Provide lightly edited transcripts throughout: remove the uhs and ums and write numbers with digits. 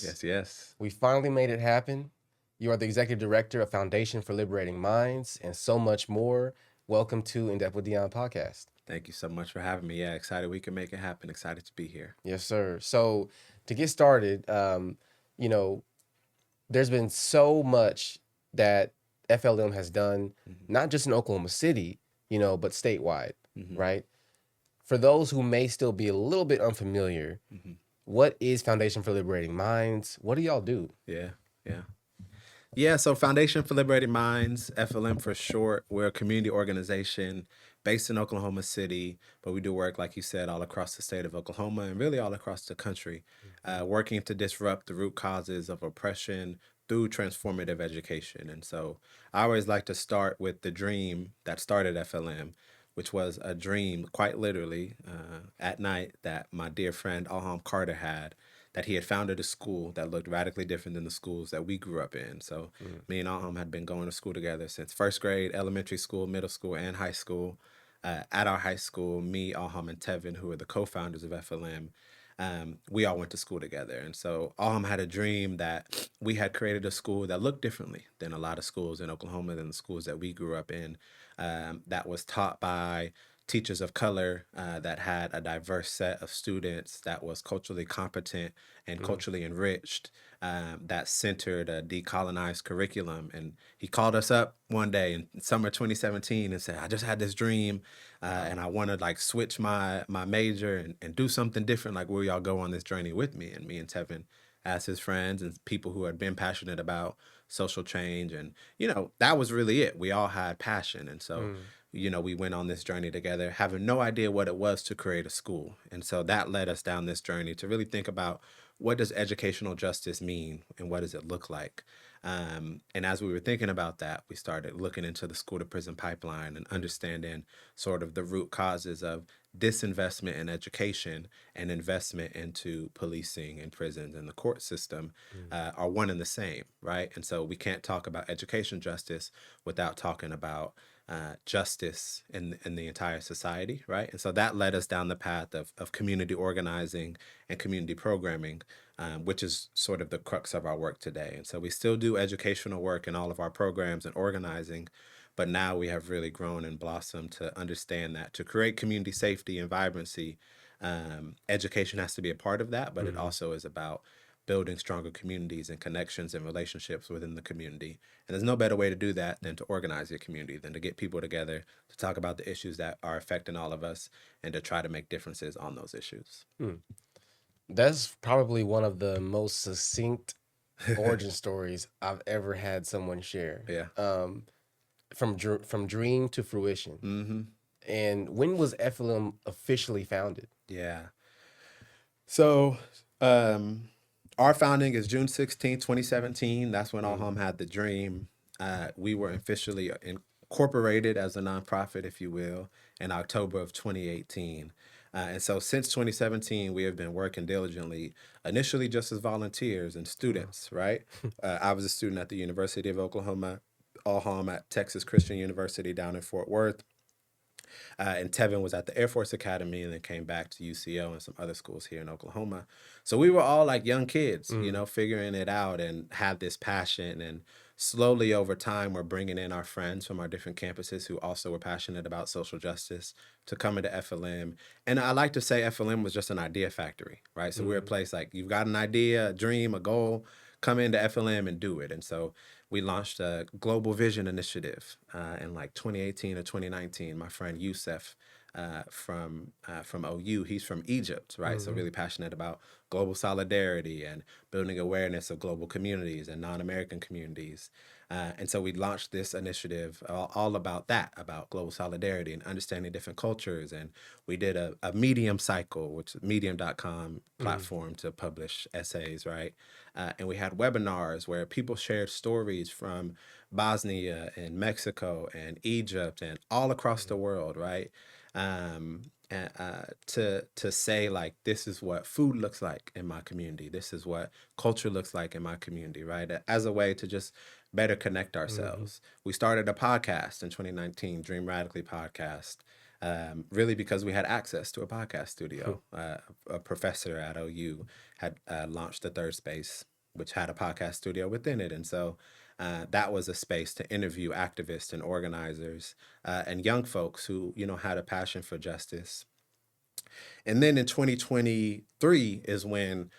Yes, yes. We finally made it happen. You are the executive director of Foundation for Liberating Minds and so much more. Welcome to In Depth with Dion podcast. Thank you so much for having me. Yeah, excited we can make it happen. Excited to be here. Yes, sir. So to get started, you know, there's been so much that FLM has done, not just in Oklahoma City, but statewide, right? For those who may still be a little bit unfamiliar, what is Foundation for Liberating Minds? What do y'all do? Yeah, yeah. Yeah, so Foundation for Liberating Minds, FLM for short, we're a community organization based in Oklahoma City, but we do work, like you said, all across the state of Oklahoma and really all across the country, working to disrupt the root causes of oppression through transformative education. And so I always like to start with the dream that started FLM, which was a dream, quite literally, at night that my dear friend Alham Carter had, that he had founded a school that looked radically different than the schools that we grew up in. So me and Alham had been going to school together since first grade, elementary school, middle school, and high school. At our high school, me, Alham, and Tevin, who are the co-founders of FLM, we all went to school together. And so Alham had a dream that we had created a school that looked differently than a lot of schools in Oklahoma, than the schools that we grew up in, that was taught by teachers of color, that had a diverse set of students, that was culturally competent and culturally enriched, that centered a decolonized curriculum. And he called us up one day in summer 2017 and said, I just had this dream, and I want to like switch my major and do something different. Like, will y'all go on this journey with me? And me and Tevin, as his friends and people who had been passionate about social change, and that was really it. We all had passion. And so we went on this journey together, having no idea what it was to create a school. And so that led us down this journey to really think about, what does educational justice mean and what does it look like? And as we were thinking about that, we started looking into the school to prison pipeline and understanding sort of the root causes of disinvestment in education and investment into policing and prisons and the court system, are one and the same, right? And so we can't talk about education justice without talking about justice in the entire society, right? And so that led us down the path of community organizing and community programming, which is sort of the crux of our work today. And so we still do educational work in all of our programs and organizing, but now we have really grown and blossomed to understand that to create community safety and vibrancy, education has to be a part of that, but it also is about building stronger communities and connections and relationships within the community. And there's no better way to do that than to organize your community, than to get people together to talk about the issues that are affecting all of us and to try to make differences on those issues. That's probably one of the most succinct origin stories I've ever had someone share. Yeah. From dream to fruition. And when was FLM officially founded? Yeah. So our founding is June 16th, 2017. That's when Alham had the dream. We were officially incorporated as a nonprofit, if you will, in October of 2018. And so since 2017, we have been working diligently, initially just as volunteers and students, right? I was a student at the University of Oklahoma, Alham at Texas Christian University down in Fort Worth. And Tevin was at the Air Force Academy and then came back to UCO and some other schools here in Oklahoma. So we were all like young kids, figuring it out and had this passion. And slowly over time, we're bringing in our friends from our different campuses who also were passionate about social justice to come into FLM. And I like to say FLM was just an idea factory, right? So we're a place like, you've got an idea, a dream, a goal, come into FLM and do it. And so we launched a global vision initiative in like 2018 or 2019. My friend Youssef from OU, he's from Egypt, right? So really passionate about global solidarity and building awareness of global communities and non-American communities. And so we launched this initiative all about that, about global solidarity and understanding different cultures. And we did a Medium cycle, which is medium.com platform to publish essays, right? And we had webinars where people shared stories from Bosnia and Mexico and Egypt and all across the world, right? To say like, this is what food looks like in my community. This is what culture looks like in my community, right? As a way to just better connect ourselves. We started a podcast in 2019, Dream Radically podcast, really because we had access to a podcast studio. A professor at OU had launched the Third Space, which had a podcast studio within it. And so that was a space to interview activists and organizers and young folks who, had a passion for justice. And then in 2023 is when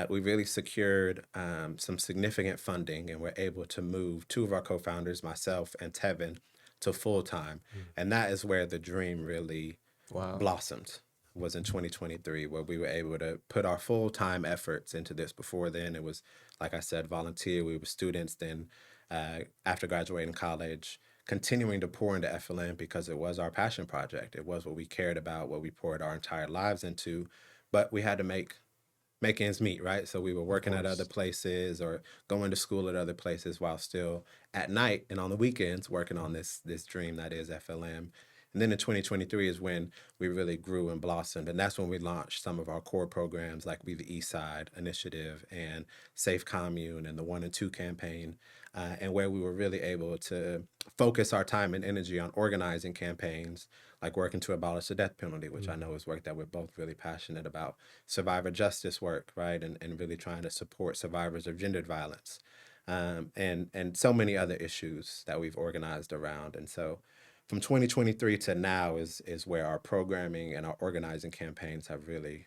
we really secured some significant funding and were able to move two of our co-founders, myself and Tevin, to full-time. And that is where the dream really blossomed, was in 2023, where we were able to put our full-time efforts into this. Before then, it was, like I said, volunteer. We were students. Then after graduating college, continuing to pour into FLM because it was our passion project. It was what we cared about, what we poured our entire lives into. But we had to make ends meet, right? So we were working at other places or going to school at other places while still at night and on the weekends working on this dream that is FLM. And then in 2023 is when we really grew and blossomed. And that's when we launched some of our core programs like We the East Side Initiative and Safe Commune and the 1 and 2 campaign, and where we were really able to focus our time and energy on organizing campaigns like working to abolish the death penalty, which I know is work that we're both really passionate about, survivor justice work, right? And really trying to support survivors of gendered violence, and so many other issues that we've organized around. And so from 2023 to now is where our programming and our organizing campaigns have really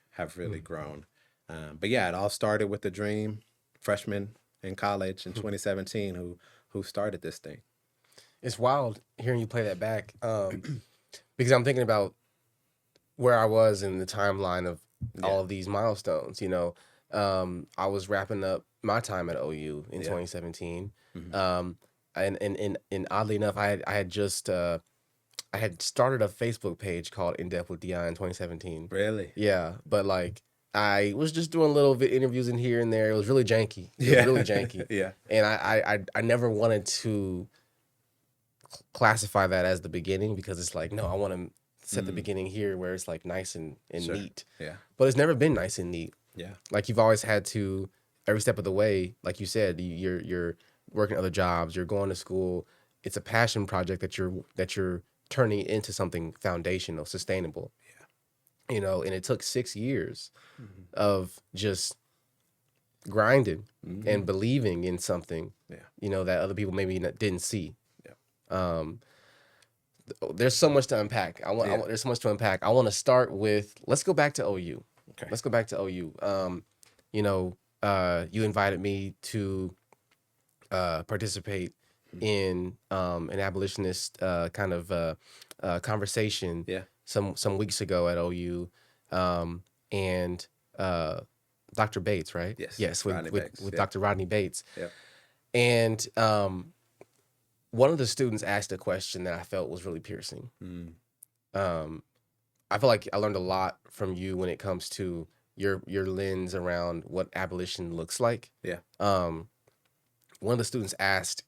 grown. But yeah, it all started with the dream, freshman in college in 2017, who started this thing. It's wild hearing you play that back, because I'm thinking about where I was in the timeline of all of these milestones. I was wrapping up my time at OU in 2017, and oddly enough, I had just I had started a Facebook page called indepthwithdeon in 2017. Really? Yeah, but like I was just doing little interviews in here and there. It was really janky. It was really janky. Yeah. And I never wanted to classify that as the beginning, because it's like, no, I want to set the beginning here where it's like nice and neat. Yeah. But it's never been nice and neat. Yeah. Like you've always had to, every step of the way, like you said, you're working other jobs, you're going to school. It's a passion project that you're turning into something foundational, sustainable. Yeah. And it took 6 years of just grinding and believing in something, that other people maybe didn't see. Yeah. There's so much to unpack. There's so much to unpack. I want to start with, let's go back to OU. Okay. Let's go back to OU. You invited me to participate in an abolitionist kind of conversation some weeks ago at OU, and Dr. Bates, right? Yes, with Dr. Rodney Bates. Yeah. And one of the students asked a question that I felt was really piercing. I feel like I learned a lot from you when it comes to your lens around what abolition looks like. Yeah. One of the students asked,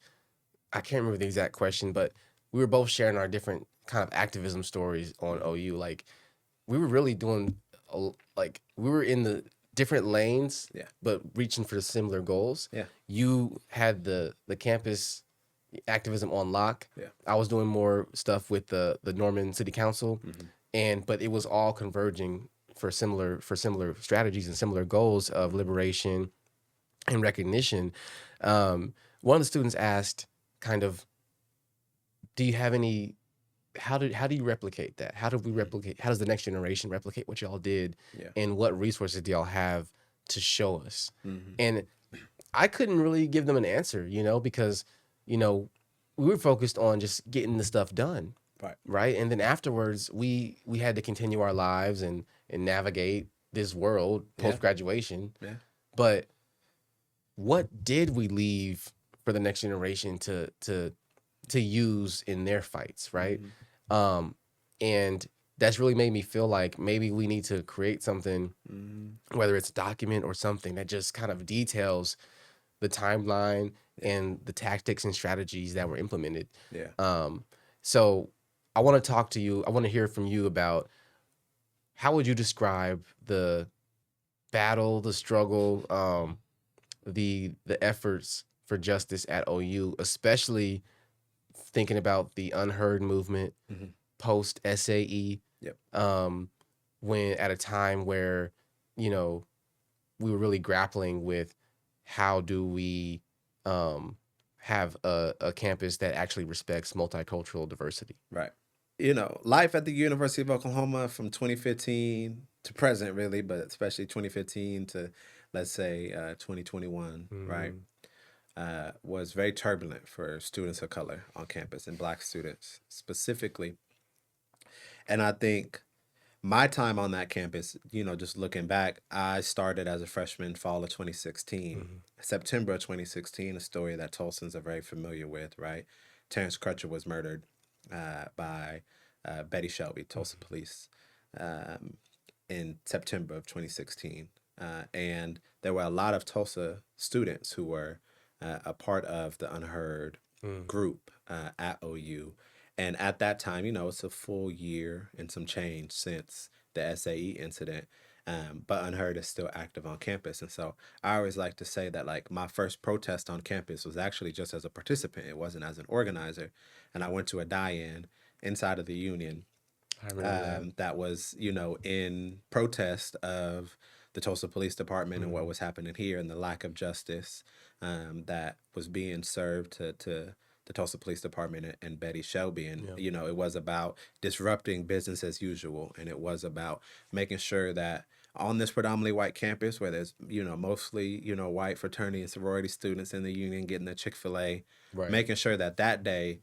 I can't remember the exact question, but we were both sharing our different kind of activism stories on OU. Like we were really doing, we were in the different lanes, but reaching for similar goals. Yeah. You had the campus activism on lock. Yeah. I was doing more stuff with the Norman City Council, but it was all converging for similar strategies and similar goals of liberation and recognition. One of the students asked, kind of, do you have any, how do you replicate that? How does the next generation replicate what y'all did? Yeah. And what resources do y'all have to show us? And I couldn't really give them an answer, because, we were focused on just getting the stuff done. Right. And then afterwards we had to continue our lives and navigate this world post-graduation. Yeah. But what did we leave for the next generation to use in their fights, right? And that's really made me feel like maybe we need to create something, whether it's a document or something that just kind of details the timeline and the tactics and strategies that were implemented. Yeah. So I want to talk to you. I want to hear from you about, how would you describe the battle, the struggle, the efforts for justice at OU, especially thinking about the unheard movement, post SAE, Yep. when at a time where, you know, we were really grappling with how do we have a campus that actually respects multicultural diversity. Right. Life at the University of Oklahoma from 2015 to present, really, but especially 2015 to, let's say, 2021, right, was very turbulent for students of color on campus and Black students specifically. And I think my time on that campus, just looking back, I started as a freshman fall of 2016. September of 2016, a story that Tulsans are very familiar with, right? Terrence Crutcher was murdered by Betty Shelby, Tulsa police, um, in September of 2016. And there were a lot of Tulsa students who were a part of the Unheard group at OU. And at that time, it's a full year and some change since the SAE incident. But Unheard is still active on campus. And so I always like to say that, like, my first protest on campus was actually just as a participant. It wasn't as an organizer. And I went to a die-in inside of the union I remember that was, in protest of the Tulsa Police Department and what was happening here and the lack of justice that was being served to the Tulsa Police Department and Betty Shelby. And, it was about disrupting business as usual. And it was about making sure that on this predominantly white campus where there's, mostly, white fraternity and sorority students in the union getting the Chick-fil-A, Right. making sure that that day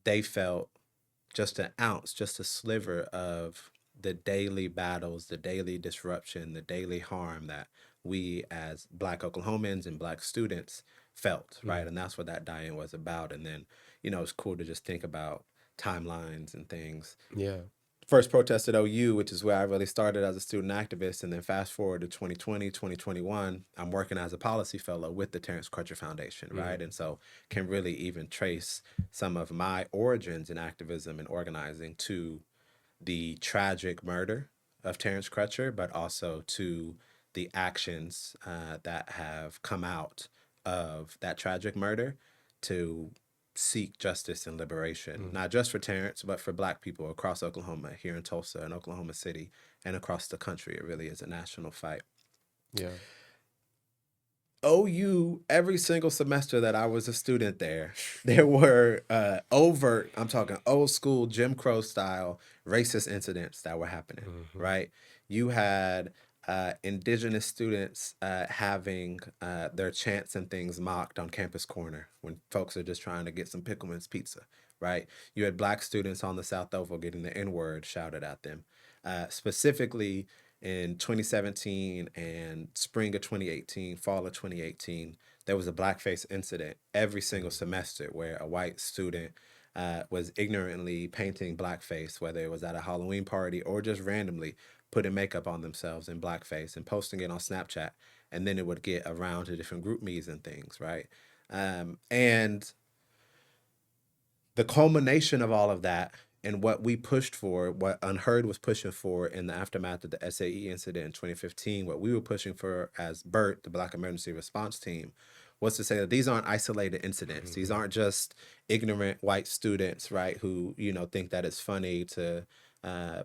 they felt just an ounce, just a sliver of the daily battles, the daily disruption, the daily harm that we as Black Oklahomans and Black students felt, right? And that's what that die-in was about. And then, it's cool to just think about timelines and things. Yeah. First protest at OU, which is where I really started as a student activist. And then fast forward to 2020, 2021, I'm working as a policy fellow with the Terrence Crutcher Foundation, right? And so can really even trace some of my origins in activism and organizing to the tragic murder of Terrence Crutcher, but also to the actions that have come out of that tragic murder to seek justice and liberation, not just for Terrence, but for Black people across Oklahoma, here in Tulsa and Oklahoma City, and across the country. It really is a national fight. Yeah. OU, every single semester that I was a student there were overt, I'm talking old school Jim Crow style racist incidents that were happening, right? You had indigenous students having their chants and things mocked on campus corner when folks are just trying to get some Pickleman's pizza, right? You had Black students on the South Oval getting the N-word shouted at them. Specifically, in 2017 and spring of 2018, fall of 2018, there was a blackface incident every single semester where a white student was ignorantly painting blackface, whether it was at a Halloween party or just randomly putting makeup on themselves in blackface and posting it on Snapchat. And then it would get around to different group me's and things, right? And the culmination of all of that and what we pushed for, what Unheard was pushing for in the aftermath of the SAE incident in 2015, what we were pushing for as BERT, the Black Emergency Response Team, was to say that these aren't isolated incidents. These aren't just ignorant white students, right, who, think that it's funny to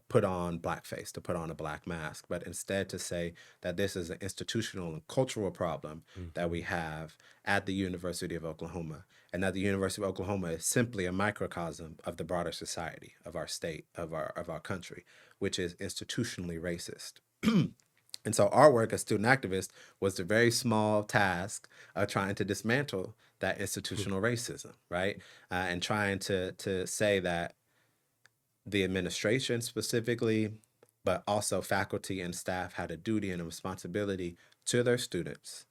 put on blackface, to put on a black mask, but instead to say that this is an institutional and cultural problem that we have at the University of Oklahoma, and that the University of Oklahoma is simply a microcosm of the broader society of our state, of our country, which is institutionally racist. And so our work as student activists was the very small task of trying to dismantle that institutional racism, right? And trying to say that the administration specifically, but also faculty and staff had a duty and a responsibility to their students,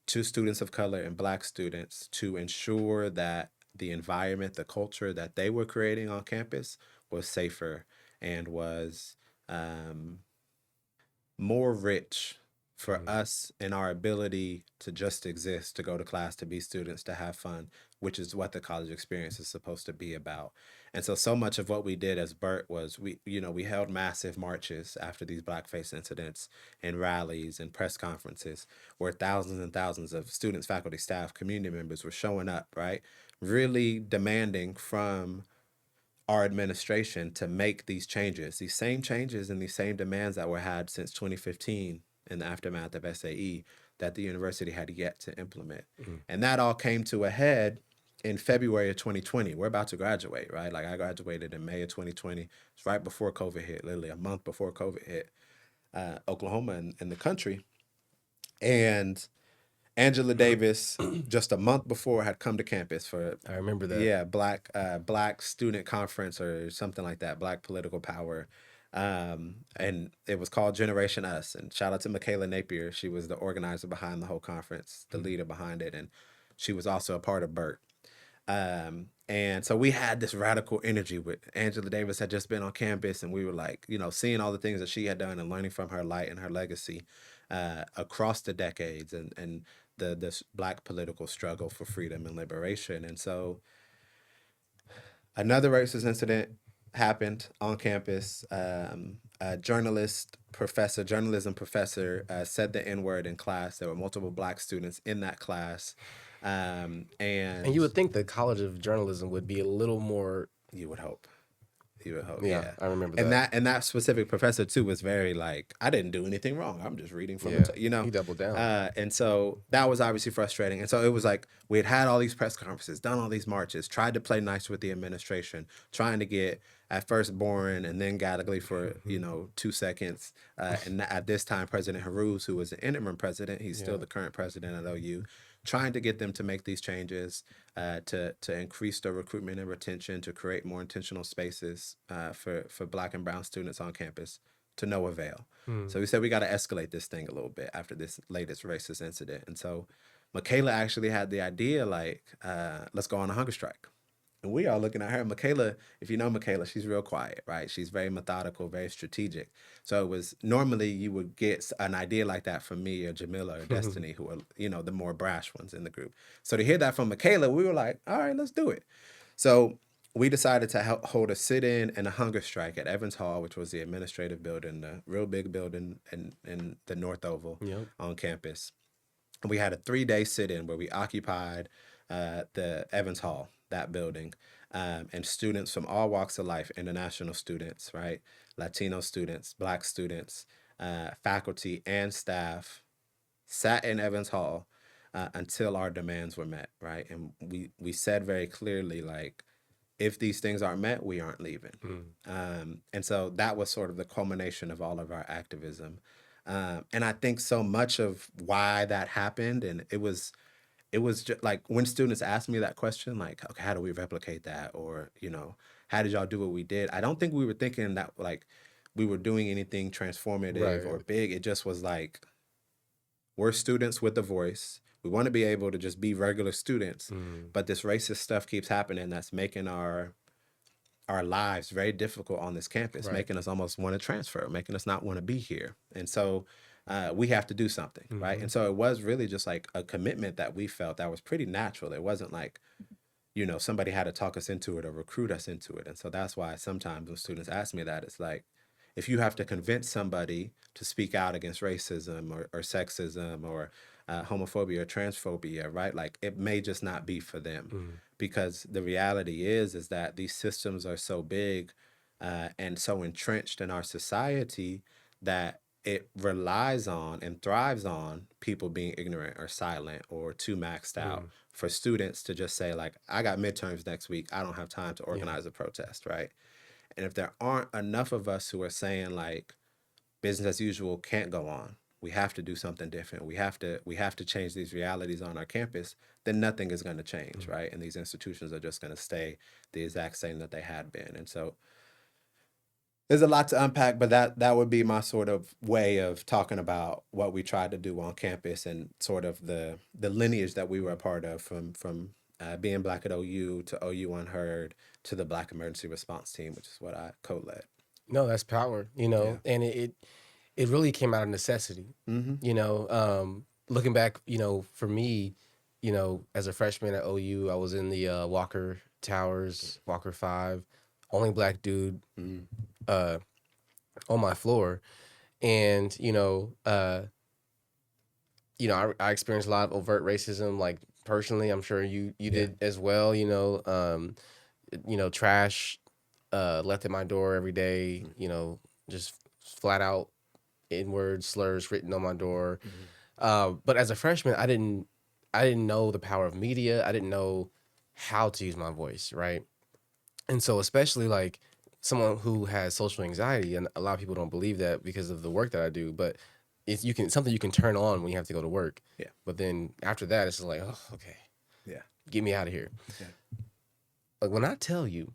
to students of color and Black students, to ensure that the environment, the culture that they were creating on campus was safer and was more rich for us in our ability to just exist, to go to class, to be students, to have fun, which is what the college experience is supposed to be about. And so much of what we did as BERT was we held massive marches after these blackface incidents and rallies and press conferences where thousands and thousands of students, faculty, staff, community members were showing up, right? Really demanding from our administration to make these changes, these same changes and these same demands that were had since 2015 in the aftermath of SAE that the university had yet to implement. And that all came to a head in February of 2020. We're about to graduate, right? Like I graduated in May of 2020. It's right before COVID hit, literally a month before COVID hit Oklahoma and the country. And Angela Davis, just a month before, had come to campus for I remember that. Black student conference or something like that, Black political power, and it was called Generation Us. And shout out to Michaela Napier, she was the organizer behind the whole conference, the leader behind it, and she was also a part of BERT. And so we had this radical energy with Angela Davis had just been on campus, and we were like, seeing all the things that she had done and learning from her light and her legacy across the decades and this Black political struggle for freedom and liberation. And so another racist incident happened on campus. A journalism professor said the N-word in class. There were multiple Black students in that class. And you would think the College of Journalism would be a little more. You would hope. Yeah, I remember and that. And that specific professor too was very like, I didn't do anything wrong. I'm just reading from He doubled down. And so that was obviously frustrating. And so it was like we had all these press conferences, done all these marches, tried to play nice with the administration, trying to get at first Boren and then Gallagher for 2 seconds. And at this time, President Haruz, who was the interim president, he's still the current president at OU, trying to get them to make these changes, to increase the recruitment and retention, to create more intentional spaces for Black and brown students on campus, to no avail. So we said we got to escalate this thing a little bit after this latest racist incident. And so Michaela actually had the idea, like, let's go on a hunger strike. And we are looking at her. Michaela, if you know Michaela, she's real quiet, right? She's very methodical, very strategic. So it was normally you would get an idea like that from me or Jamila or Destiny, who are, the more brash ones in the group. So to hear that from Michaela, we were like, all right, let's do it. So we decided to hold a sit-in and a hunger strike at Evans Hall, which was the administrative building, the real big building in the North Oval on campus. And we had a 3-day sit-in where we occupied the Evans Hall, that building, and students from all walks of life, international students, right, Latino students, Black students, faculty and staff, sat in Evans Hall until our demands were met, right? And we said very clearly, like, if these things aren't met, we aren't leaving. And so that was sort of the culmination of all of our activism. And I think so much of why that happened, and it was just like when students ask me that question, like, okay, how do we replicate that? Or, how did y'all do what we did? I don't think we were thinking that like we were doing anything transformative or big. It just was like, we're students with a voice. We want to be able to just be regular students, but this racist stuff keeps happening that's making our lives very difficult on this campus, making us almost want to transfer, making us not want to be here. And so we have to do something, right? And so it was really just like a commitment that we felt that was pretty natural. It wasn't like, somebody had to talk us into it or recruit us into it. And so that's why sometimes when students ask me that, it's like, if you have to convince somebody to speak out against racism or sexism or homophobia or transphobia, right? Like it may just not be for them, because the reality is that these systems are so big and so entrenched in our society that it relies on and thrives on people being ignorant or silent or too maxed out for students to just say, like, I got midterms next week, I don't have time to organize a protest, right? And if there aren't enough of us who are saying, like, business as usual can't go on, we have to do something different, we have to change these realities on our campus, then nothing is going to change, right? And these institutions are just going to stay the exact same that they had been. And so there's a lot to unpack, but that would be my sort of way of talking about what we tried to do on campus and sort of the lineage that we were a part of from being Black at OU to OU Unheard to the Black Emergency Response Team, which is what I co-led. No, that's power, and it really came out of necessity. Looking back, for me, as a freshman at OU, I was in the Walker Towers, Walker 5, only Black dude on my floor. And, I experienced a lot of overt racism, like personally. I'm sure you did as well, trash left at my door every day, you know, just flat out N-word slurs written on my door. But as a freshman, I didn't know the power of media. I didn't know how to use my voice, right? And so especially like someone who has social anxiety, and a lot of people don't believe that because of the work that I do, but it's something you can turn on when you have to go to work. Yeah. But then after that, it's like, oh, okay, Yeah. get me out of here. Yeah. Like when I tell you,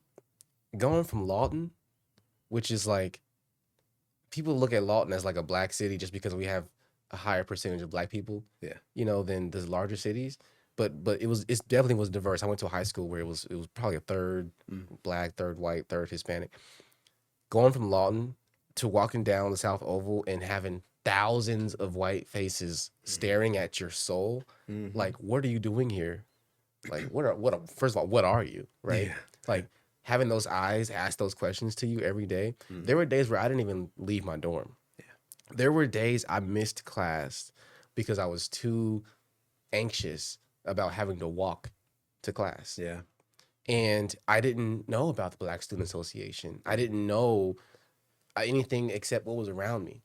going from Lawton, which is like, people look at Lawton as like a black city just because we have a higher percentage of black people, Yeah. you know, than the larger cities. But it definitely was diverse. I went to a high school where it was probably a third black, third white, third Hispanic. Going from Lawton to walking down the South Oval and having thousands of white faces staring at your soul, like, what are you doing here? Like, first of all, what are you, right? Yeah. Like, having those eyes ask those questions to you every day. There were days where I didn't even leave my dorm. There were days I missed class because I was too anxious about having to walk to class. Yeah. And I didn't know about the Black Student Association. I didn't know anything except what was around me.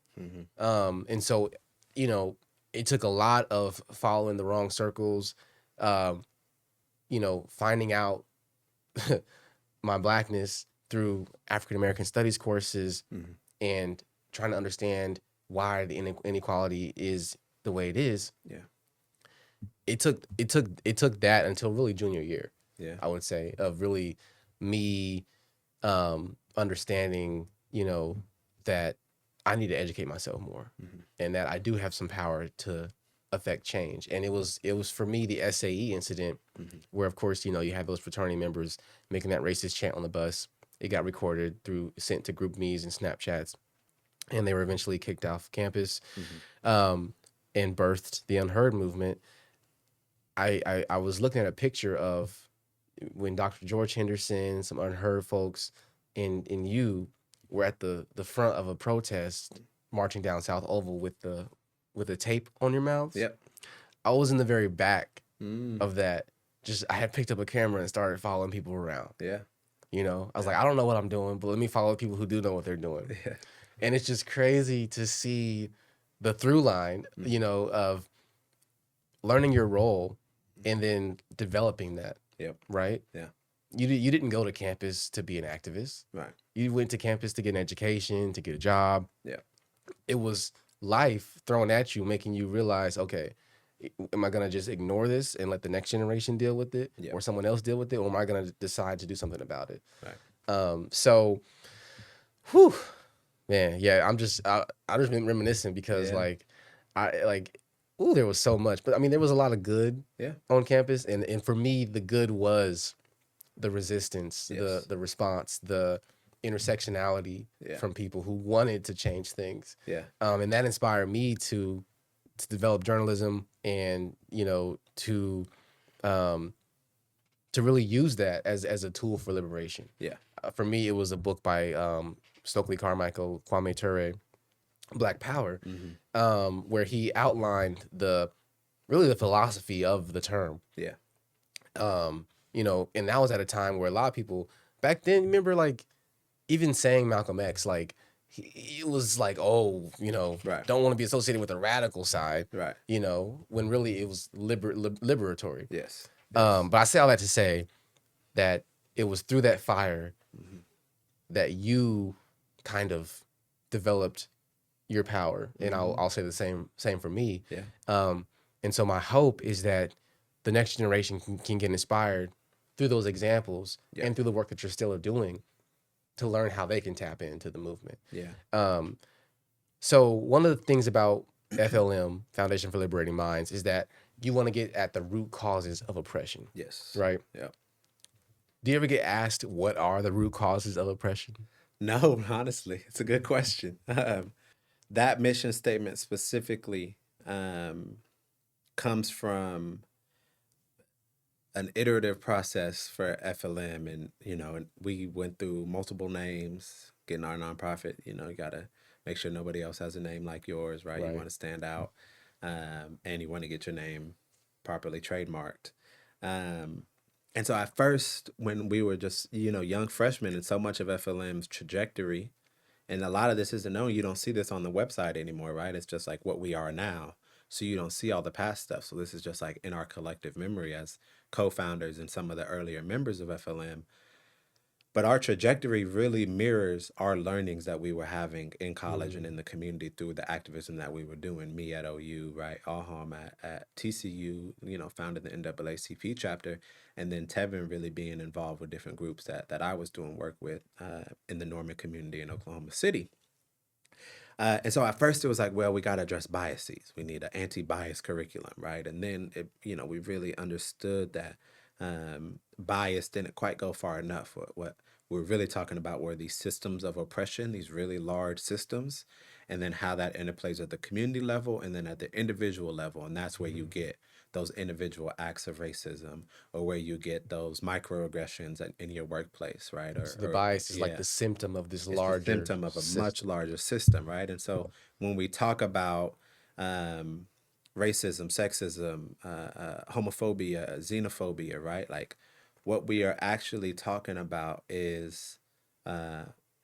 And so, you know, it took a lot of following the wrong circles, you know, finding out my blackness through African American studies courses and trying to understand why the inequality is the way it is. Yeah. It took that until really junior year. Yeah. I would say, of really me understanding, you know, that I need to educate myself more and that I do have some power to affect change. And it was for me the SAE incident where, of course, you know, you had those fraternity members making that racist chant on the bus. It got recorded, sent to group me's and Snapchats, and they were eventually kicked off campus and birthed the Unheard movement. I was looking at a picture of when Dr. George Henderson, some Unheard folks, and you were at the front of a protest marching down South Oval with the tape on your mouth. Yep. I was in the very back of that. Just I had picked up a camera and started following people around. Yeah. You know, I was like, I don't know what I'm doing, but let me follow people who do know what they're doing. Yeah. And it's just crazy to see the through line, you know, of learning your role and then developing that. Yep. Right? Yeah. You didn't go to campus to be an activist. Right. You went to campus to get an education, to get a job. Yeah. It was life thrown at you, making you realize, okay, am I going to just ignore this and let the next generation deal with it or someone else deal with it? Or am I going to decide to do something about it? Right. So, whew, man, yeah, I just been reminiscing because there was so much, but I mean, there was a lot of good on campus. And for me, the good was the resistance, the response, the intersectionality from people who wanted to change things. Yeah. And that inspired me to develop journalism and, you know, to really use that as a tool for liberation. Yeah. For me, it was a book by Stokely Carmichael, Kwame Ture, Black Power, where he outlined the philosophy of the term. Yeah. You know, and that was at a time where a lot of people back then, remember, like, even saying Malcolm X, like, it was like, oh, you know, don't want to be associated with the radical side, right? You know, when really it was liberatory. Yes. But I say all that to say that it was through that fire that you kind of developed your power, and I'll say the same for me. Yeah. And so my hope is that the next generation can get inspired through those examples and through the work that you're still doing to learn how they can tap into the movement. Yeah. So one of the things about FLM, Foundation for Liberating Minds, is that you want to get at the root causes of oppression. Yes. Right? Yeah. Do you ever get asked what are the root causes of oppression? No, honestly, it's a good question. That mission statement specifically comes from an iterative process for FLM, and you know, we went through multiple names getting our nonprofit. You know, you gotta make sure nobody else has a name like yours, right? You want to stand out, and you want to get your name properly trademarked. And so at first, when we were just, young freshmen, and so much of FLM's trajectory, and a lot of this isn't known, you don't see this on the website anymore, right? It's just like what we are now. So you don't see all the past stuff. So this is just like in our collective memory as co-founders and some of the earlier members of FLM. But our trajectory really mirrors our learnings that we were having in college and in the community through the activism that we were doing. Me at OU, right? Aham at TCU, founded the NAACP chapter, and then Tevin really being involved with different groups that I was doing work with in the Norman community in Oklahoma City. And so at first it was like, well, we got to address biases. We need an anti-bias curriculum, right? And then we really understood that bias didn't quite go far enough. What we're really talking about were these systems of oppression, these really large systems, and then how that interplays at the community level and then at the individual level. And that's where you get those individual acts of racism, or where you get those microaggressions in your workplace, right? So the bias is like the symptom of this it's larger the symptom of a system. much larger system, right? And so when we talk about racism, sexism, homophobia, xenophobia, right? Like what we are actually talking about is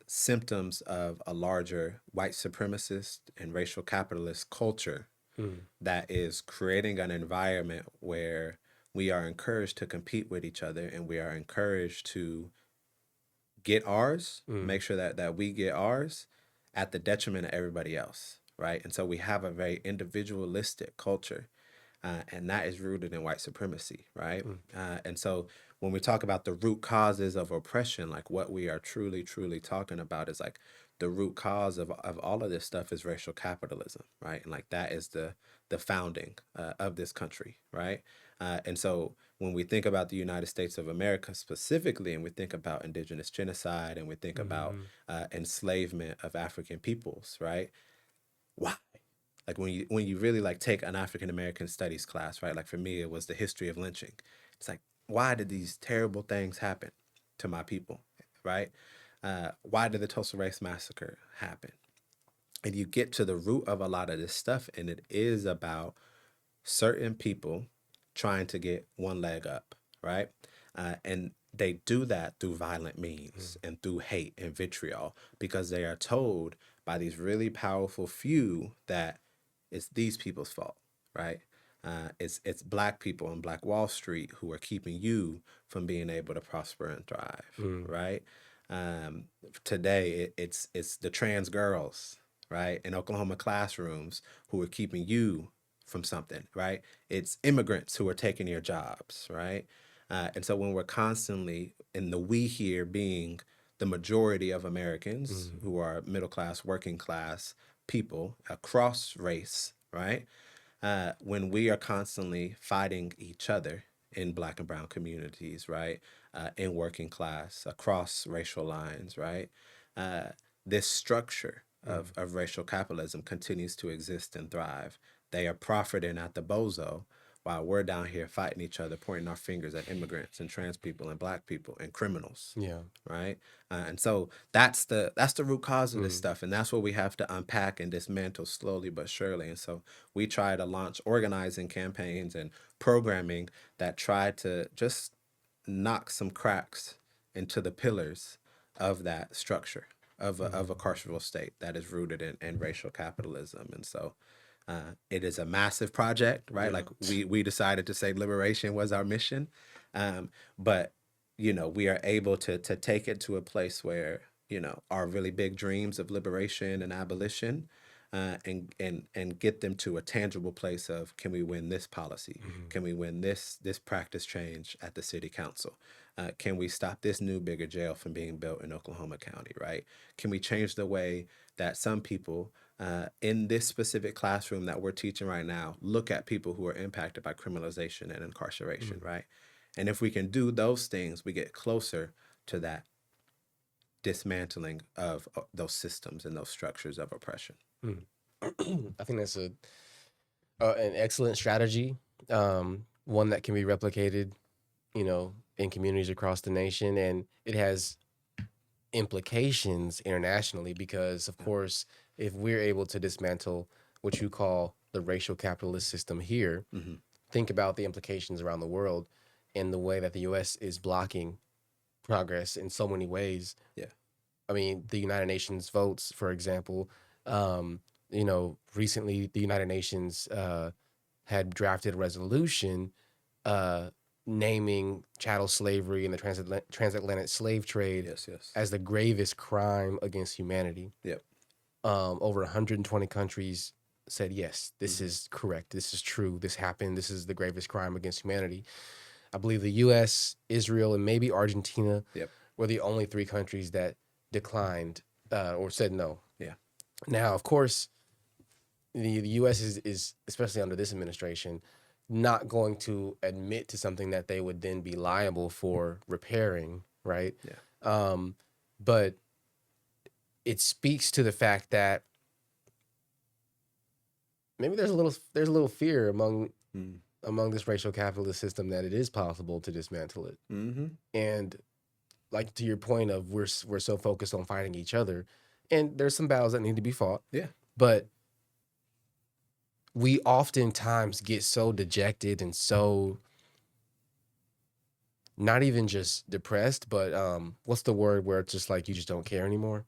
symptoms of a larger white supremacist and racial capitalist culture that is creating an environment where we are encouraged to compete with each other, and we are encouraged to get ours, make sure that we get ours at the detriment of everybody else, right? And so we have a very individualistic culture, and that is rooted in white supremacy, right? And so when we talk about the root causes of oppression, like what we are truly, truly talking about is like the root cause of all of this stuff is racial capitalism, right? And like that is the founding of this country, right? And so when we think about the United States of America specifically, and we think about indigenous genocide, and we think about enslavement of African peoples, right? Why? Like when you really like take an African American studies class, right? Like for me, it was the history of lynching. It's like, why did these terrible things happen to my people, right? Why did the Tulsa Race Massacre happen? And you get to the root of a lot of this stuff, and it is about certain people trying to get one leg up, right? And they do that through violent means and through hate and vitriol, because they are told by these really powerful few that it's these people's fault, right? It's black people on Black Wall Street who are keeping you from being able to prosper and thrive, right? Today it's the trans girls, right, in Oklahoma classrooms who are keeping you from something, right? It's immigrants who are taking your jobs, right? And so when we're constantly in the we here being the majority of Americans who are middle class, working class people across race, right? When we are constantly fighting each other in Black and brown communities, right? In working class, across racial lines, right? This structure of racial capitalism continues to exist and thrive. They are profiting at the bozo while we're down here fighting each other, pointing our fingers at immigrants and trans people and black people and criminals. Yeah. Right. And so that's the root cause of this stuff. And that's what we have to unpack and dismantle slowly but surely. And so we try to launch organizing campaigns and programming that try to just knock some cracks into the pillars of that structure of a carceral state that is rooted in racial capitalism. And so it is a massive project, right? Yeah. Like we decided to say liberation was our mission, but we are able to take it to a place where our really big dreams of liberation and abolition, and get them to a tangible place of, can we win this policy? Can we win this practice change at the city council? Can we stop this new bigger jail from being built in Oklahoma County, right? Can we change the way that some people in this specific classroom that we're teaching right now look at people who are impacted by criminalization and incarceration, right? And if we can do those things, we get closer to that dismantling of those systems and those structures of oppression. I think that's an excellent strategy, one that can be replicated, in communities across the nation, and it has implications internationally because, of course, if we're able to dismantle what you call the racial capitalist system here, think about the implications around the world. and the way that the U.S. is blocking progress in so many ways. Yeah. I mean, the United Nations votes, for example, recently the United Nations had drafted a resolution uh, naming chattel slavery and the transatlantic slave trade Yes. Yes. as the gravest crime against humanity. Yep. Over 120 countries said, yes, this is correct. This is true. This happened. This is the gravest crime against humanity. I believe the US, Israel, and maybe Argentina Yep. were the only three countries that declined or said no. Yeah. Now, of course, the US is, especially under this administration, not going to admit to something that they would then be liable for repairing, right? Yeah. But it speaks to the fact that maybe there's a little fear among this racial capitalist system that it is possible to dismantle it. Mm-hmm. And like to your point of we're so focused on fighting each other, and there's some battles that need to be fought. Yeah. But we oftentimes get so dejected and so not even just depressed, but what's the word where it's just like you just don't care anymore?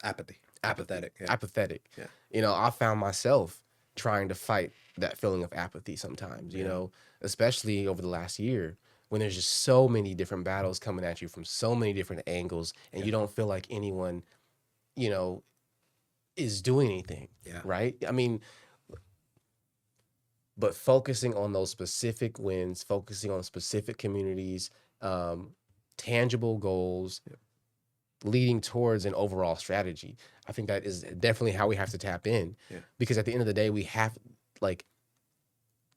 Apathy. Apathetic. Yeah. Apathetic. Yeah. You know, I found myself trying to fight that feeling of apathy sometimes, you know, especially over the last year when there's just so many different battles coming at you from so many different angles and you don't feel like anyone, you know, is doing anything. Yeah. Right? I mean, but focusing on those specific wins, focusing on specific communities, tangible goals, leading towards an overall strategy. I think that is definitely how we have to tap in. Yeah. Because at the end of the day, we have like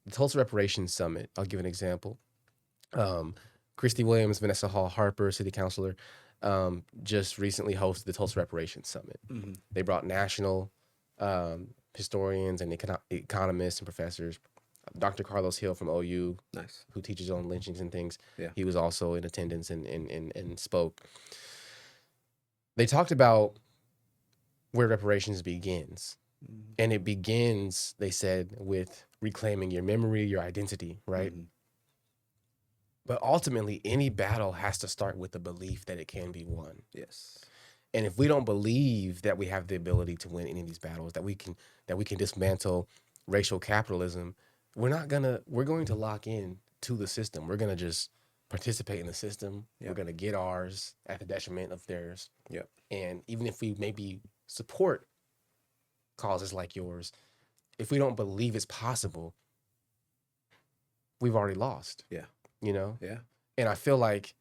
the Tulsa Reparations Summit. I'll give an example. Christy Williams, Vanessa Hall Harper, city councilor, just recently hosted the Tulsa Reparations Summit. Mm-hmm. They brought national historians and economists and professors. Dr. Carlos Hill from OU, Nice. who teaches on lynchings and things. Yeah. He was also in attendance and spoke. They talked about where reparations begins. Mm-hmm. And it begins, they said, with reclaiming your memory, your identity, right? Mm-hmm. But ultimately, any battle has to start with the belief that it can be won. Yes. And if we don't believe that we have the ability to win any of these battles, that we can dismantle racial capitalism, we're going to lock in to the system. We're going to just participate in the system. Yep. We're going to get ours at the detriment of theirs. Yep. And even if we maybe support causes like yours, if we don't believe it's possible, we've already lost. Yeah. You know? Yeah. And I feel like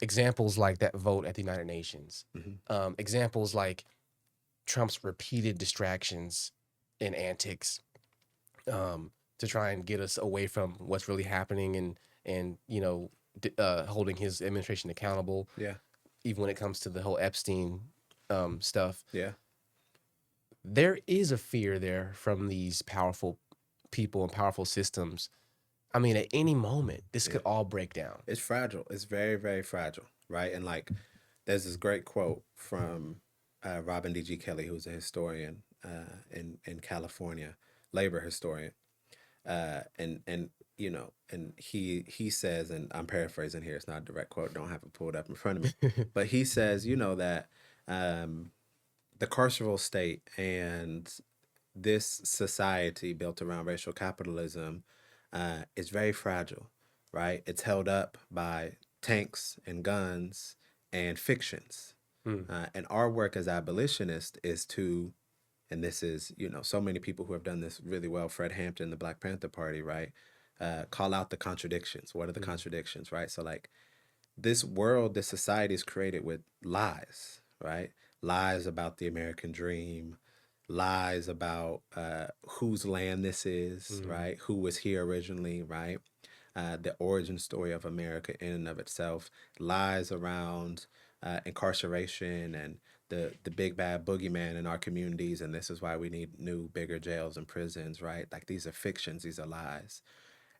examples like that vote at the United Nations, Mm-hmm. examples like Trump's repeated distractions and antics to try and get us away from what's really happening and you know, holding his administration accountable. Yeah. Even when it comes to the whole Epstein stuff. Yeah. There is a fear there from these powerful people and powerful systems. I mean, at any moment, this could all break down. It's fragile. It's very, very fragile, right? And like, there's this great quote from Robin D.G. Kelly, who's a historian in California, labor historian, and you know, and he says, and I'm paraphrasing here. It's not a direct quote. Don't have it pulled up in front of me, but he says, you know, that the carceral state and this society built around racial capitalism is very fragile, right? It's held up by tanks and guns and fictions. And our work as abolitionists is to, and this is, you know, so many people who have done this really well, Fred Hampton, the Black Panther Party, right? Call out the contradictions. What are the contradictions, right? So like this world, this society is created with lies, right? Lies about the American dream, lies about whose land this is, right? Who was here originally, right? The origin story of America in and of itself, lies around incarceration and the big bad boogeyman in our communities, and this is why we need new, bigger jails and prisons, right? Like these are fictions, these are lies.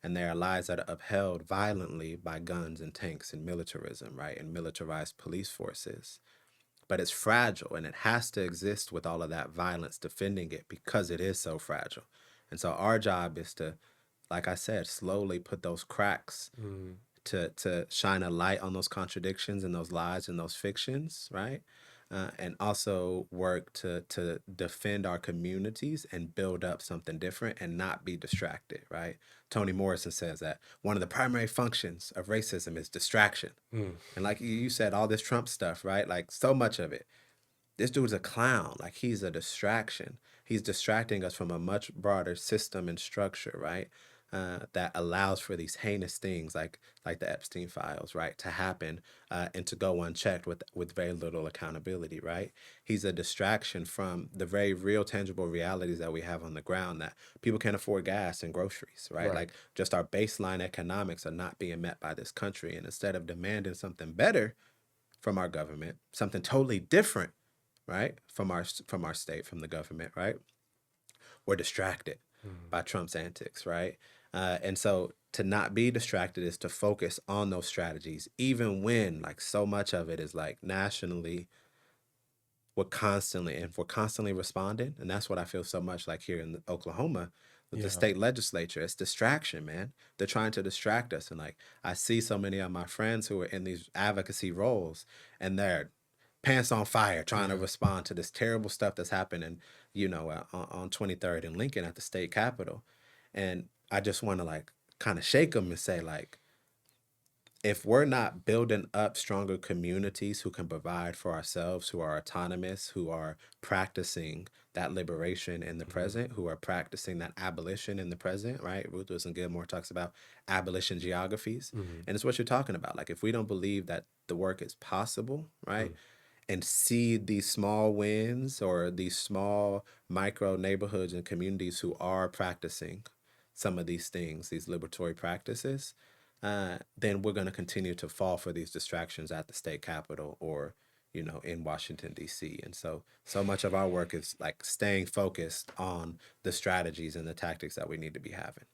And they are lies that are upheld violently by guns and tanks and militarism, right? And militarized police forces. But it's fragile and it has to exist with all of that violence defending it because it is so fragile. And so our job is to like I said, slowly put those cracks Mm. to shine a light on those contradictions and those lies and those fictions, right? And also work to defend our communities and build up something different and not be distracted, right? Toni Morrison says that one of the primary functions of racism is distraction. Mm. And like you said, all this Trump stuff, right? Like so much of it. This dude's a clown. Like he's a distraction. He's distracting us from a much broader system and structure, right? That allows for these heinous things like the Epstein files, right, to happen and to go unchecked with very little accountability, right? He's a distraction from the very real, tangible realities that we have on the ground that people can't afford gas and groceries, right? Right. Like just our baseline economics are not being met by this country, and instead of demanding something better from our government, something totally different, right, from our state, from the government, right, we're distracted Mm. by Trump's antics, right? And so to not be distracted is to focus on those strategies, even when like so much of it is like nationally, if we're constantly responding, and that's what I feel so much like here in Oklahoma with the Yeah. state legislature. It's distraction, man. They're trying to distract us, and like I see so many of my friends who are in these advocacy roles, and they're pants on fire trying to Yeah. respond to this terrible stuff that's happening, on 23rd and Lincoln at the state capitol. And I just want to like kind of shake them and say like, if we're not building up stronger communities who can provide for ourselves, who are autonomous, who are practicing that liberation in the Mm. present, who are practicing that abolition in the present, right? Ruth Wilson Gilmore talks about abolition geographies. Mm. And it's what you're talking about. Like, if we don't believe that the work is possible, right? Mm. And see these small wins or these small micro neighborhoods and communities who are practicing some of these things, these liberatory practices, then we're going to continue to fall for these distractions at the state capitol or, in Washington, D.C. And so much of our work is like staying focused on the strategies and the tactics that we need to be having.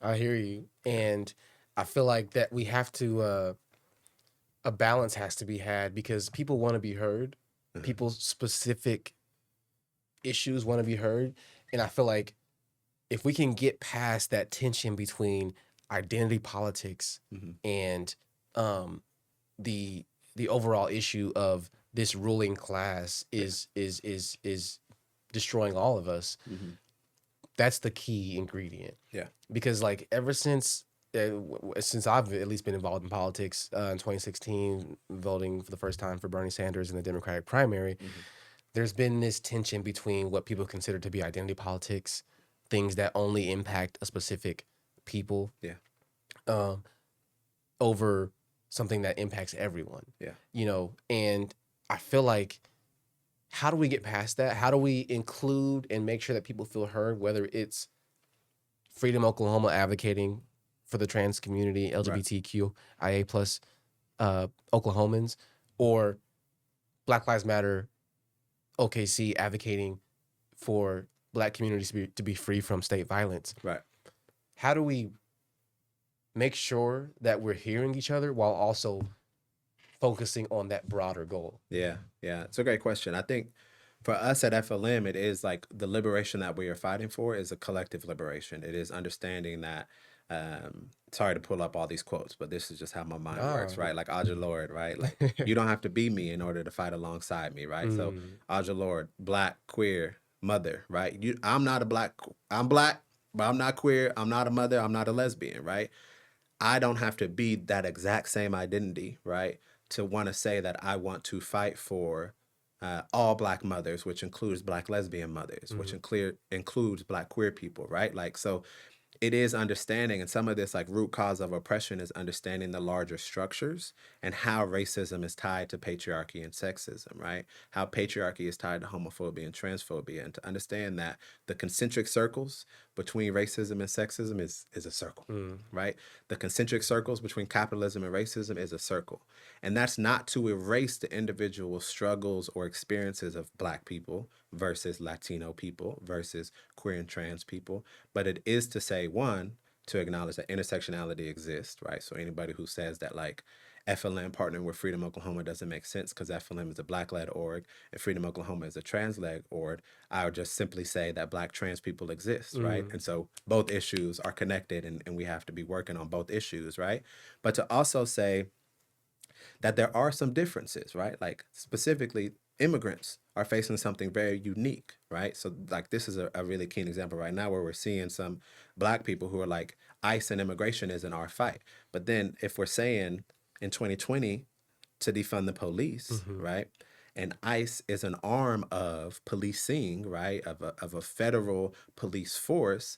I hear you, Yeah. and I feel like that we have to. A balance has to be had because people want to be heard. Uh-huh. People's specific issues want to be heard, and I feel like if we can get past that tension between identity politics Mm-hmm. and um, the the overall issue of this ruling class Yeah. is destroying all of us, Mm-hmm. that's the key ingredient. Yeah. Because like ever since I've at least been involved in politics in 2016, voting for the first time for Bernie Sanders in the Democratic primary, Mm-hmm. there's been this tension between what people consider to be identity politics, things that only impact a specific people, Yeah. um, over something that impacts everyone. Yeah. And I feel like, how do we get past that? How do we include and make sure that people feel heard, whether it's Freedom Oklahoma advocating for the trans community, Right. LGBTQIA plus Oklahomans, or Black Lives Matter OKC advocating for Black communities to be free from state violence? Right. How do we make sure that we're hearing each other while also focusing on that broader goal? Yeah. Yeah. It's a great question. I think for us at FLM, it is like the liberation that we are fighting for is a collective liberation. It is understanding that, sorry to pull up all these quotes, but this is just how my mind works, right? Like Audre Lorde, right? Like you don't have to be me in order to fight alongside me, right? So Audre Lorde, Black, queer, mother, right? I'm Black, but I'm not queer. I'm not a mother. I'm not a lesbian, right? I don't have to be that exact same identity, right? To want to say that I want to fight for all Black mothers, which includes Black lesbian mothers, which includes Black queer people, right? Like, so it is understanding, and some of this like root cause of oppression is understanding the larger structures and how racism is tied to patriarchy and sexism, right? How patriarchy is tied to homophobia and transphobia, and to understand that the concentric circles between racism and sexism is a circle, right? The concentric circles between capitalism and racism is a circle. And that's not to erase the individual struggles or experiences of Black people versus Latino people versus queer and trans people, but it is to say, one, to acknowledge that intersectionality exists, right? So anybody who says that like FLM partnering with Freedom Oklahoma doesn't make sense because FLM is a Black-led org and Freedom Oklahoma is a trans-led org. I would just simply say that Black trans people exist, right? And so both issues are connected, and we have to be working on both issues, right? But to also say that there are some differences, right? Like specifically, immigrants are facing something very unique, right? So like this is a really keen example right now where we're seeing some Black people who are like, ICE and immigration isn't our fight. But then if we're saying in 2020 to defund the police, right? And ICE is an arm of policing, right? Of a federal police force,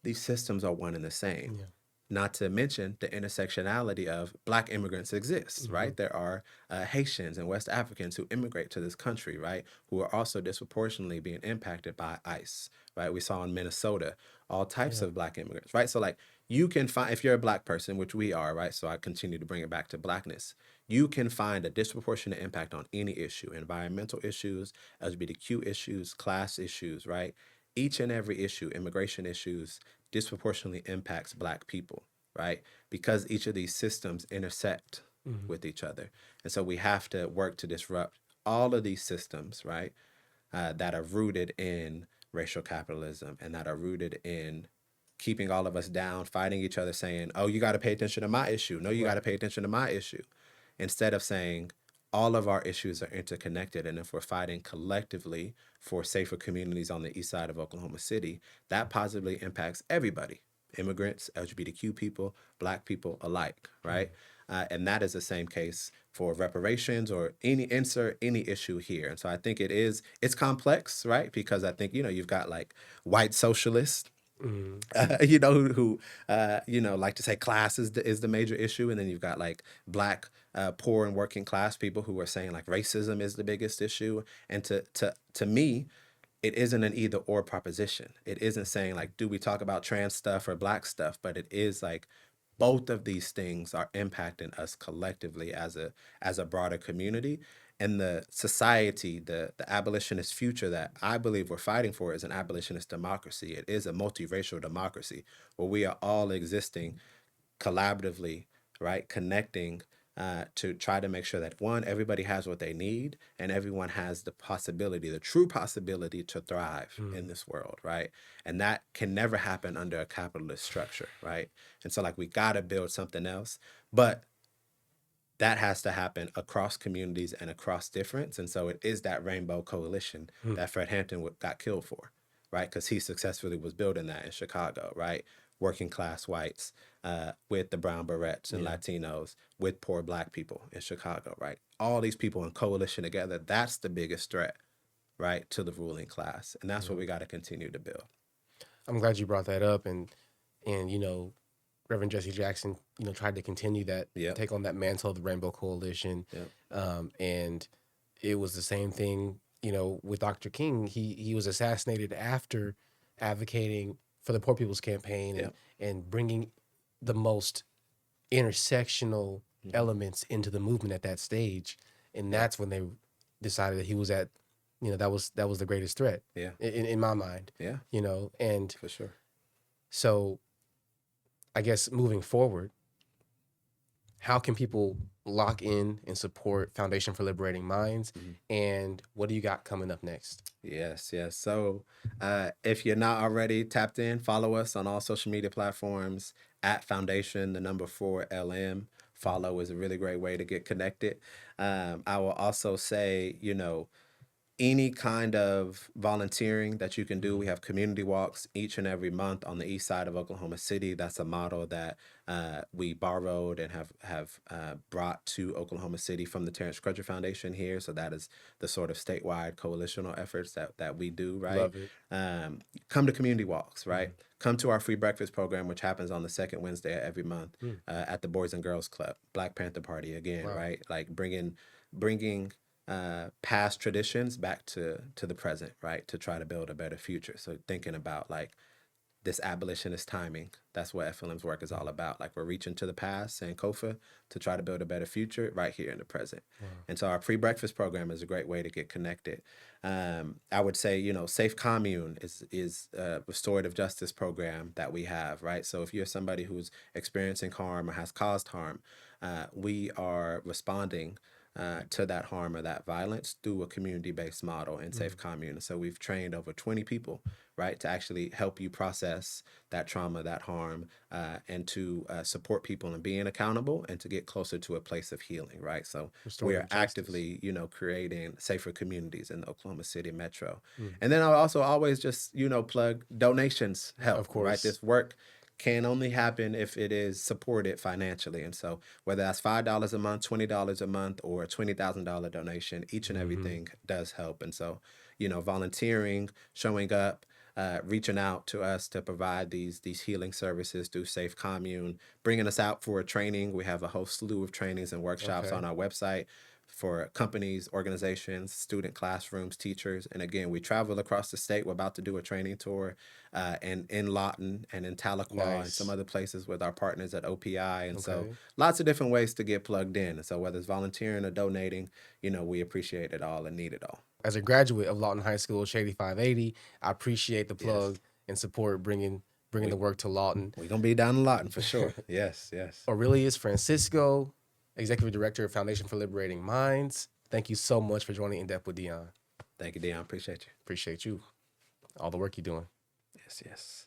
these systems are one and the same. Yeah. Not to mention the intersectionality of Black immigrants exists, right? There are Haitians and West Africans who immigrate to this country, right? Who are also disproportionately being impacted by ICE, right? We saw in Minnesota all types of Black immigrants, right? So like you can find, if you're a Black person, which we are, right? So I continue to bring it back to Blackness. You can find a disproportionate impact on any issue, environmental issues, LGBTQ issues, class issues, right? Each and every issue, immigration issues, disproportionately impacts Black people, right? Because each of these systems intersect with each other. And so we have to work to disrupt all of these systems, right? That are rooted in racial capitalism and that are rooted in keeping all of us down, fighting each other, saying, oh, you got to pay attention to my issue. No, you got to pay attention to my issue. Instead of saying, all of our issues are interconnected. And if we're fighting collectively for safer communities on the east side of Oklahoma City, that positively impacts everybody, immigrants, LGBTQ people, Black people alike, right? And that is the same case for reparations or insert any issue here. And so I think it's complex, right? Because I think, you've got like white socialists, who like to say class is the major issue, and then you've got like Black poor and working class people who are saying like racism is the biggest issue. And to me, it isn't an either or proposition. It isn't saying like, do we talk about trans stuff or Black stuff, but it is like both of these things are impacting us collectively as a broader community. And the society, the abolitionist future that I believe we're fighting for is an abolitionist democracy. It is a multiracial democracy where we are all existing collaboratively, right? Connecting to try to make sure that one, everybody has what they need and everyone has the possibility, the true possibility to thrive in this world, right? And that can never happen under a capitalist structure, right? And so like we gotta build something else, but that has to happen across communities and across difference. And so it is that rainbow coalition that Fred Hampton got killed for, right? Because he successfully was building that in Chicago, right? Working class whites with the brown berets and Latinos with poor Black people in Chicago, right? All these people in coalition together, that's the biggest threat, right, to the ruling class. And that's what we got to continue to build. I'm glad you brought that up, and Reverend Jesse Jackson, tried to continue that, take on that mantle of the Rainbow Coalition, and it was the same thing, with Dr. King. He was assassinated after advocating for the Poor People's Campaign and bringing the most intersectional elements into the movement at that stage, and that's when they decided that he was at, that was the greatest threat, in my mind, and for sure. So I guess moving forward, how can people lock in and support Foundation for Liberating Minds? And what do you got coming up next? Yes. So if you're not already tapped in, follow us on all social media platforms at Foundation, the number 4 LM. Follow is a really great way to get connected. I will also say, any kind of volunteering that you can do. We have community walks each and every month on the east side of Oklahoma City. That's a model that we borrowed and have brought to Oklahoma City from the Terrence Crutcher Foundation here. So that is the sort of statewide coalitional efforts that we do, right? Love it. Come to community walks, right? Come to our free breakfast program, which happens on the second Wednesday of every month at the Boys and Girls Club, Black Panther Party again, right? Like bringing past traditions back to the present, right? To try to build a better future. So thinking about like this abolitionist timing, that's what FLM's work is all about. Like we're reaching to the past, Sankofa, to try to build a better future right here in the present. And so our free breakfast program is a great way to get connected. I would say, Safe Commune is a restorative justice program that we have, right? So if you're somebody who's experiencing harm or has caused harm, we are responding to that harm or that violence through a community-based model in Safe Commune. So we've trained over 20 people, right, to actually help you process that trauma, that harm, and to support people in being accountable and to get closer to a place of healing, right? So we are Restorative justice. actively, creating safer communities in the Oklahoma City metro. Mm. And then I'll also always just, plug donations help, Of right? course. This work can only happen if it is supported financially. And so whether that's $5 a month, $20 a month, or a $20,000 donation, each and everything does help. And so, volunteering, showing up, reaching out to us to provide these healing services through Safe Commune, bringing us out for a training. We have a whole slew of trainings and workshops Okay. on our website for companies, organizations, student classrooms, teachers. And again, we travel across the state. We're about to do a training tour and in Lawton and in Tahlequah and some Nice. other places with our partners at OPI. And so Okay. lots of different ways to get plugged in. And so whether it's volunteering or donating, we appreciate it all and need it all. As a graduate of Lawton High School, Shady 580, I appreciate the Yes. plug and support bringing the work to Lawton. We're going to be down in Lawton for sure. Yes, yes. Aurelius Francisco, Executive Director of Foundation for Liberating Minds. Thank you so much for joining In Depth with Deon. Thank you, Deon. Appreciate you. Appreciate you. All the work you're doing. Yes, yes.